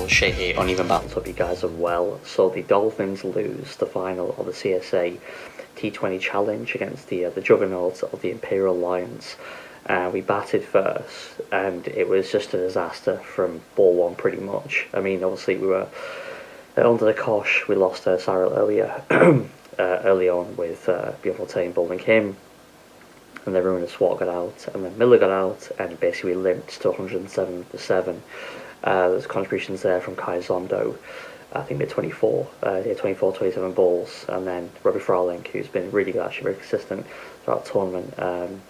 Michael Shea here on Even Balance. Hope you guys are well. So the Dolphins lose the final of the CSA T20 Challenge against the juggernaut of the Imperial Lions. We batted first, and it was just a disaster from ball one, pretty much. I mean, obviously we were under the cosh. We lost Cyril earlier, early on with beautiful team bowling him, and then Ruin Swat got out, and then Miller got out, and basically limped to 107 for 7. There's contributions there from Kai Zondo. I think they're 24, 27 balls, and then Robbie Frowling, who's been really good, actually very consistent throughout the tournament,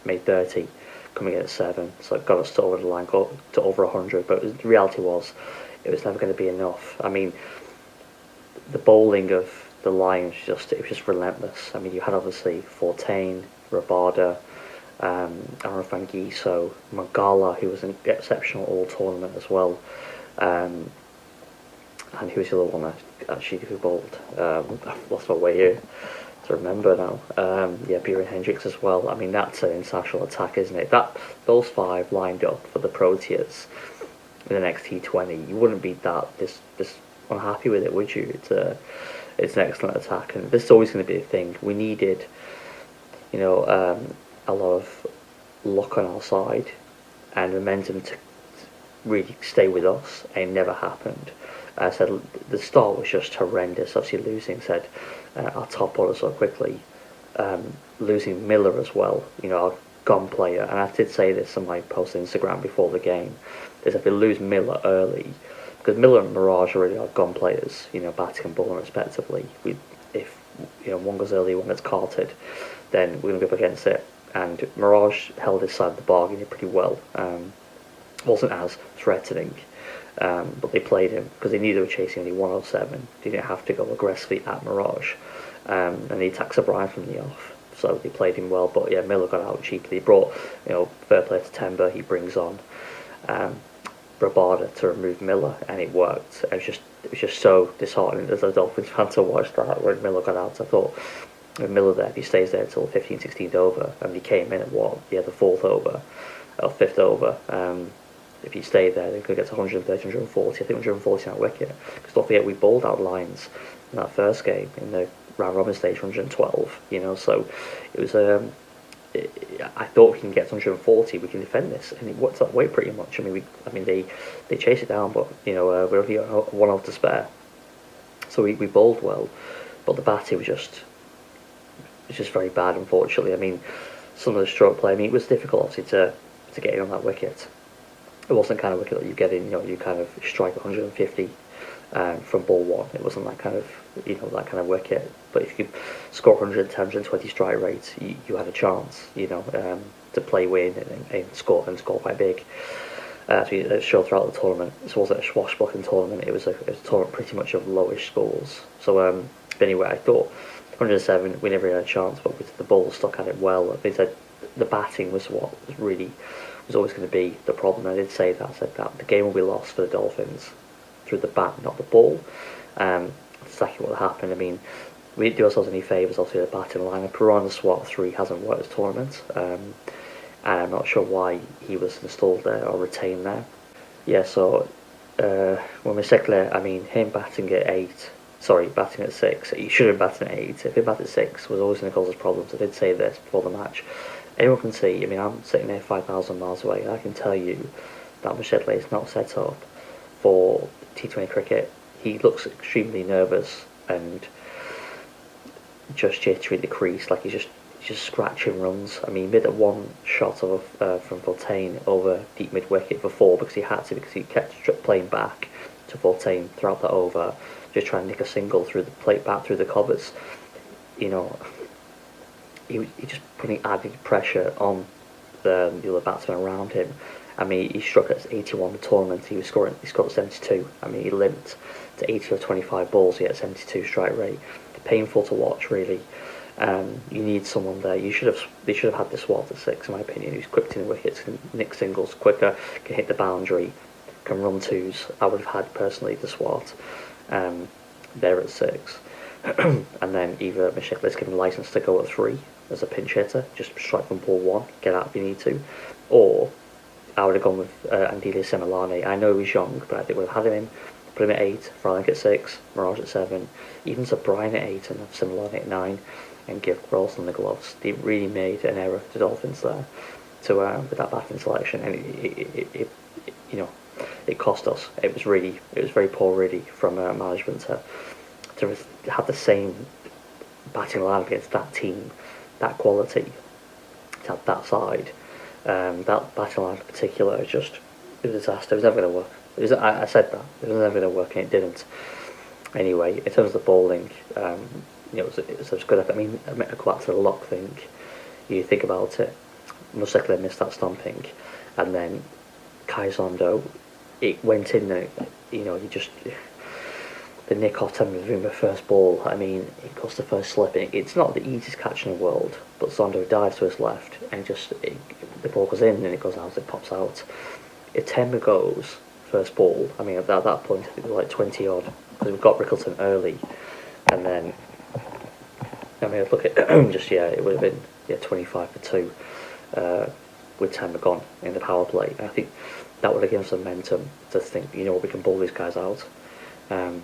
made 30, coming in at 7, so it got us to over the line, got to over 100. But the reality was, it was never going to be enough. I mean, the bowling of the Lions it was just relentless. I mean, you had obviously Fortain, Rabada, Arafangiso, Magala, who was an exceptional all tournament as well, and who was the other one actually who bowled? I've lost my way here to remember now. Yeah, Bjorn Hendricks as well. I mean, that's an international attack, isn't it? Those 5 lined up for the Proteas in the next T20. You wouldn't be this unhappy with it, would you? It's an excellent attack, and this is always going to be a thing. We needed, a lot of luck on our side and momentum to really stay with us, and it never happened. I said the start was just horrendous. Obviously losing our top order so quickly, losing Miller as well, our gun player. And I did say this on my post on Instagram before the game, is if we lose Miller early, because Miller and Mirage are really our gun players, batting and bowling respectively. If one goes early, one gets carted, then we're going to go up against it. And Mirage held his side of the bargain pretty well. Wasn't as threatening, but they played him because they knew they were chasing only 107. They didn't have to go aggressively at Mirage, and he attacks O'Brien from the off. So they played him well. But yeah, Miller got out cheaply. He brought fair play to Temba. He brings on Rabada to remove Miller, and it worked. It was just so disheartening as a Dolphins fan to watch that when Miller got out. I thought, with Miller there, if he stays there until 15th, 16th over, and he came in at the 4th over, or 5th over, if he stayed there, they could get to 130, 140, I think 140 on that wicket. Because don't forget, we bowled out Lions in that first game, in the round robin stage, 112, so it was, I thought we can get to 140, we can defend this, and it worked that way pretty much. I mean, they chased it down, but, we're only got 1 off to spare. So we bowled well, but the batting was just very bad, unfortunately. I mean, some of the stroke play, it was difficult, obviously, to get in on that wicket. It wasn't the kind of wicket that you get in, you kind of strike 150 from ball 1. It wasn't that kind of wicket. But if you could score 110, 120 strike rates, you had a chance, to play win and score quite big. So it showed throughout the tournament. This wasn't a swashbuckling tournament. It was a tournament pretty much of lowish scores. So anyway, I thought 107, we never had a chance, but with the ball stuck at it well. They said the batting was what was always going to be the problem. I did say that. I said that the game will be lost for the Dolphins through the bat, not the ball. That's exactly what happened. I mean, we didn't do ourselves any favours. Obviously, the batting lineup. Piranha Swat 3 hasn't worked this tournament, and I'm not sure why he was installed there or retained there. Yeah, so when Misekle, him batting at 6. He should have batted at 8. If he batted at 6, was always going to cause us problems. I did say this before the match. Anyone can see, I'm sitting there 5,000 miles away, and I can tell you that Misekle is not set up for T20 cricket. He looks extremely nervous and just jittery in the crease, like he's just scratching runs. He made that one shot from Fortain over deep mid wicket for 4 because he kept playing back to Fortain throughout that over, just trying to nick a single through the plate back through the covers. He just putting added pressure on the other batsmen around him. He struck at 81 the tournament. He scored 72. He limped to 80 or 25 balls. He had 72 strike rate. Painful to watch, really. You need someone there. They should have had the Swat at 6, in my opinion. Who's quick to the wickets, can nick singles quicker, can hit the boundary, can run 2s. I would have had personally the Swat there at 6, and then either Misekle's given license to go at 3 as a pinch hitter, just strike from ball 1, get out if you need to, or I would have gone with Andile Semilani. I know he was young, but I think we'd have had him in, put him at 8, Frylinck at 6, Mirage at 7, even to Brian at 8 and have Semilani at 9, and give Ralston the gloves. They really made an error to Dolphins there to with that batting selection, and it you know, it cost us. It was very poor really from management to have the same batting line against that team, that quality, to have that side. That batting line in particular, it was a disaster. It was never going to work. I said that it was never going to work, and it didn't. Anyway, in terms of the bowling, it was good. I mean, I go back to the lock thing. You think about it. Musekle missed that stumping, and then Kaizondo, it went in there. You just the Nick off Temba first ball. I mean, it goes the first slip. It's not the easiest catch in the world, but Zondo dives to his left, and the ball goes in, and it goes out. It pops out. If Temba goes first ball, I mean, at that point, I think it was like 20 odd, because we got Rickleton early, and then I mean, look at it would have been 25 for 2 with Temba gone in the power play. And I think that would have given us momentum to think, we can ball these guys out. But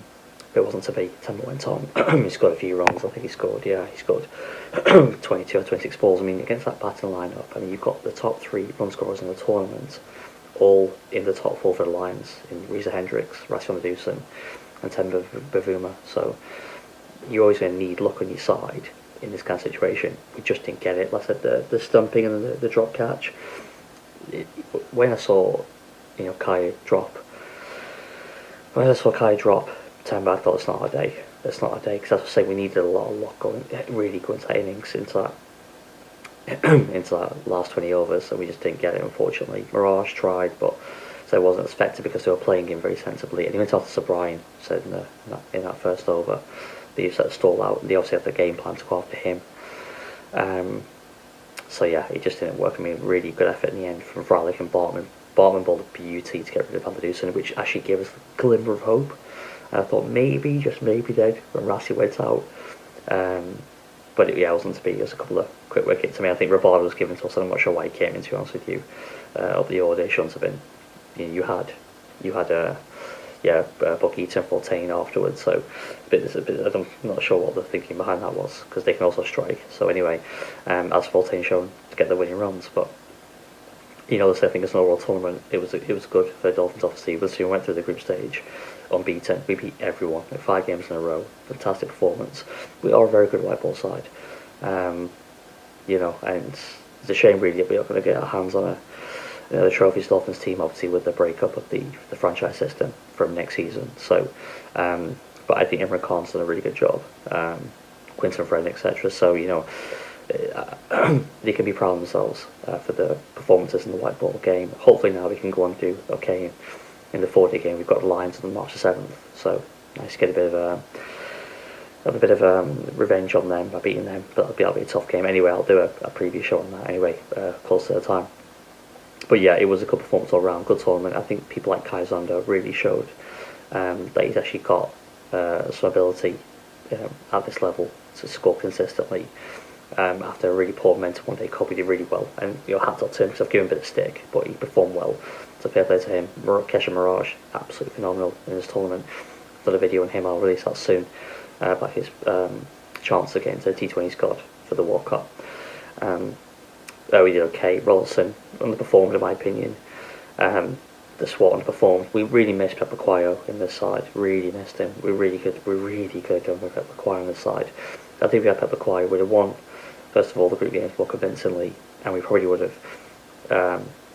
it wasn't to be. Temba went on. He scored a few runs. I think he scored 22 or 26 balls. I mean, against that batting lineup, I mean, you've got the top 3 run scorers in the tournament, all in the top 4 for the Lions, in Reza Hendricks, Rasyon Aduson, and Temba Bavuma. So you're always going to need luck on your side in this kind of situation. We just didn't get it. Like I said, the stumping and the drop catch. When I saw, Kai drop, Temba, I thought it's not our day. It's not our day, because as I say, we needed a lot of luck going into that innings, into that last 20 overs, and we just didn't get it, unfortunately. Mirage tried, but so it wasn't expected because they were playing him very sensibly. And he went off to Sir Brian, said in that first over, they sort of stalled out, and they obviously had the game plan to go after him. So yeah, it just didn't work. I mean, really good effort in the end from Frylinck and Bartman. Bartman bowled a beauty to get rid of Van der Dusen, which actually gave us a glimmer of hope. And I thought maybe, just maybe, then when Rassi went out. But it wasn't to be. It was a couple of quick wickets. I mean, I think Rabada was given to us. I'm not sure why he came in, to be honest with you. Of the order, it shouldn't have been. You had Buck Eaton 14 afterwards. So I'm not sure what the thinking behind that was, because they can also strike. So anyway, as 14 shown to get the winning runs, but the thing is, an overall tournament, it was good for the Dolphins. Obviously, we went through the group stage unbeaten. We beat everyone in 5 games in a row. Fantastic performance. We are a very good white ball side. And it's a shame really that we're not going to get our hands on the Trophies Dolphins team, obviously, with the breakup of the franchise system from next season. So, but I think Imran Khan's done a really good job. Quinton Friend, etc. So they can be proud of themselves for the performances in the white ball game. Hopefully now we can go on and do okay in the 4-day game. We've got the Lions on March the 7th, so nice to get a bit of revenge on them by beating them. But that'll be a tough game anyway. I'll do a preview show on that anyway, close to the time. But yeah, it was a good performance all round, good tournament. I think people like Kai Zondo really showed that he's actually got some ability at this level to score consistently. After a really poor momentum one day, Kobe did really well, and hats off to him, because I've given him a bit of stick, but he performed well. So fair play to him. Kesha Mirage, absolutely phenomenal in this tournament. I've done a video on him. I'll release that soon about his chance against the T20 squad for the World Cup. He did okay. Rollison underperformed in my opinion. The SWAT underperformed. We really missed Pepaquayo in this side. Really missed him. We really could have done with Pepaquayo on this side. I think if we had Pepaquayo, we'd have won first of all the group games more convincingly, and we probably would have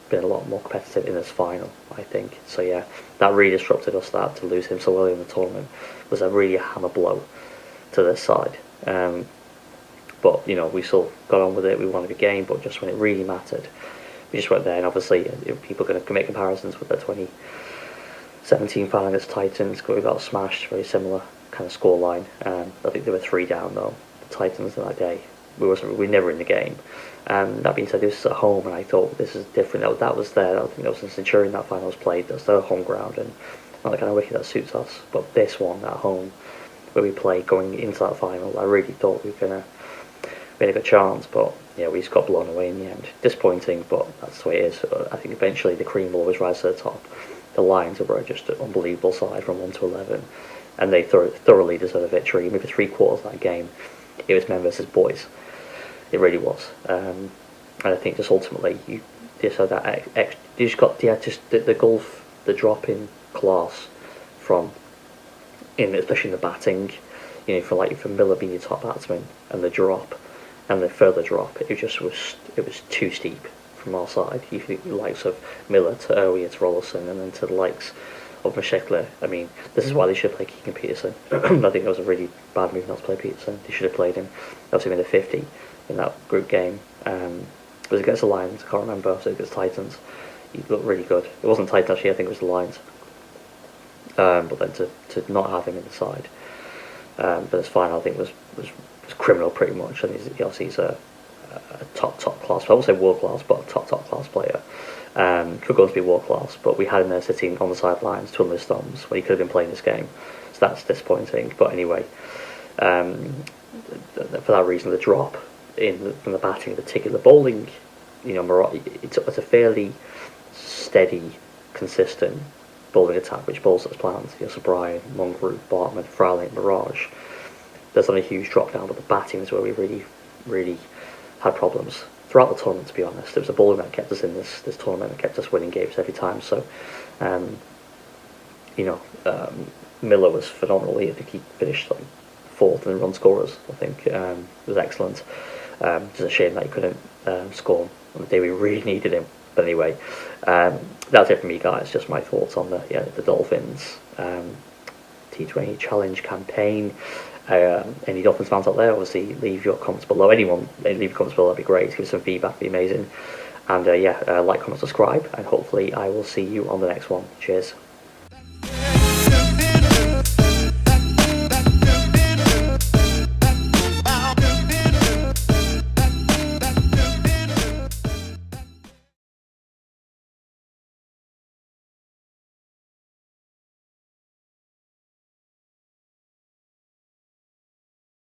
been a lot more competitive in this final, I think. So yeah, that really disrupted us. That to lose him so early in the tournament was a really hammer blow to this side. But we still got on with it. We won the game, but just when it really mattered, we just weren't there. And obviously, people are going to make comparisons with the 2017 final against Titans. We got smashed, very similar kind of scoreline. I think they were 3 down though. The Titans on that day, we were never in the game. That being said, this was at home, and I thought this is different. That was there. I think that was in Centurion that final was played. That's their home ground, and not the kind of wicket that suits us. But this one at home, where we played going into that final, I really thought we had a good chance. But yeah, we just got blown away in the end. Disappointing, but that's the way it is. I think eventually the cream will always rise to the top. The Lions were just an unbelievable side from 1 to 11, and they thoroughly deserved a victory. Maybe 3 quarters of that game, it was men versus boys. It really was. And I think just ultimately, you just had that you just got just the golf, the drop in class from, especially in the batting, for Miller being your top batsman, and the drop, and the further drop, it was too steep from our side. You think the likes of Miller to Irwin to Rollison, and then to the likes of Mashekler. I mean, this is why they should play Keegan Peterson. I think it was a really bad move not to play Peterson. They should have played him. Obviously, in the 50 in that group game. It was against the Lions. I can't remember. So against Titans, he looked really good. It wasn't Titans actually. I think it was the Lions. But then to not have him in the side, but it's fine. I think was criminal pretty much. And he's a top class. I won't say world class, but a top class player. Could go on to be world class, but we had him there sitting on the sidelines twiddling his thumbs when he could have been playing this game. So that's disappointing. But anyway, for that reason, the drop from the batting, in particular, bowling, it's a fairly steady, consistent bowling attack which bowls as planned. So Brian, Mungrove, Bartman, Frowling, Mirage. There's not a huge drop down, but the batting is where we really had problems throughout the tournament. To be honest, it was the bowling that kept us in this tournament, that kept us winning games every time. So, Miller was phenomenal. I think he finished like 4th in run scorers. I think it was excellent. It's a shame that he couldn't score on the day we really needed him. But anyway, that's it for me, guys. Just my thoughts on the Dolphins T20 Challenge campaign. Any Dolphins fans out there, obviously leave your comments below. Anyone, leave your comments below, that'd be great. Give some feedback, that'd be amazing. And like, comment, subscribe, and hopefully I will see you on the next one. Cheers.